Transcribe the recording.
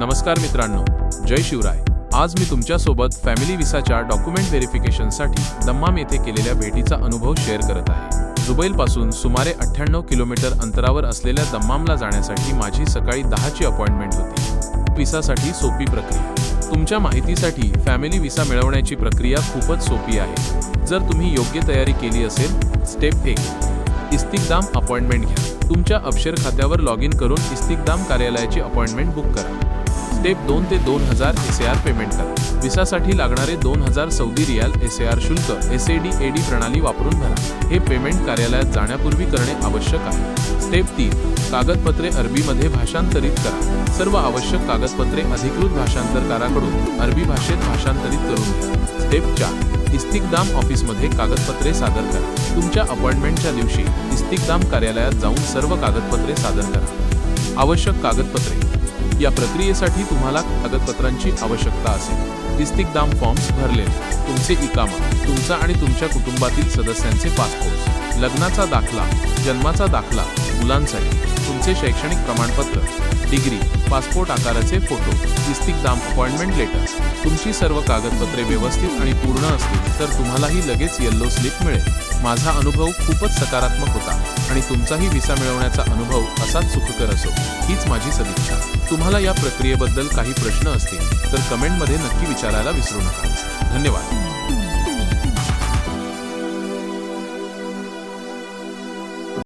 नमस्कार मित्रांनो, जय शिवराय। आज मी तुमच्यासोबत फॅमिली विसाच्या डॉक्युमेंट व्हेरिफिकेशनसाठी दम्माम येथे केलेल्या भेटीचा अनुभव शेअर करत आहे। जुबैलपासून सुमारे 98 किलोमीटर अंतरावर असलेल्या दम्मामला जाण्यासाठी माझी सकाळी 10 ची अपॉइंटमेंट होती। विसासाठी सोपी प्रक्रिया। तुमच्या माहितीसाठी फॅमिली विसा मिळवण्याची प्रक्रिया खूपच सोपी आहे। जर तुम्ही योग्य तयारी केली असेल, स्टेप 1, इस्तिकदाम अपॉइंटमेंट घ्या। तुमच्या अबशेर खात्यावर लॉग इन करून इस्तिकदाम कार्यालयाची अपॉइंटमेंट बुक करा। स्टेप 2 ते 2000 SAR पेमेंट करा। विसासाठी लागणारे 2000 सौदी रियाल SAR शुल्क SAD प्रणाली वापरून भरा। हे पेमेंट कार्यालयात जाण्यापूर्वी करणे आवश्यक आहे। स्टेप 3, कागदपत्रे अरबीमध्ये भाषांतरित करा। सर्व आवश्यक कागदपत्रे अधिकृत भाषांतरकाराकडून अरबी भाषेत भाषांतरित करून घ्या। स्टेप 4, इस्तिकदाम ऑफिसमध्ये कागदपत्रे सादर करा। तुमच्या अपॉइंटमेंटच्या दिवशी इस्तिकदाम कार्यालयात जाऊन सर्व कागदपत्रे सादर करा। आवश्यक कागदपत्रे। या प्रक्रियेसाठी तुम्हाला कागदपत्रांची आवश्यकता असेल। इस्तिकदाम फॉर्म्स भरलेले, तुमचे इकामा, तुमचा आणि तुमच्या कुटुंबातील सदस्यांचे पासपोर्ट, लग्नाचा दाखला, जन्माचा दाखला, मुलांसाठी तुमचे शैक्षणिक प्रमाणपत्र, डिग्री, पासपोर्ट आकाराचे फोटो, इस्तिकदाम अपॉइंटमेंट लेटर। तुमची सर्व कागदपत्रे व्यवस्थित आणि पूर्ण असतील तर तुम्हालाही लगेच येल्लो स्लिप मिळेल। माझा अनुभव खूपच सकारात्मक होता आणि तुमचाही व्हिसा मिळवण्याचा अनुभव असाच सुखकर असो, हीच माझी सदिच्छा। तुम्हाला या प्रक्रियेबद्दल काही प्रश्न असतील तर कमेंटमध्ये नक्की विचारायला विसरू नका। धन्यवाद।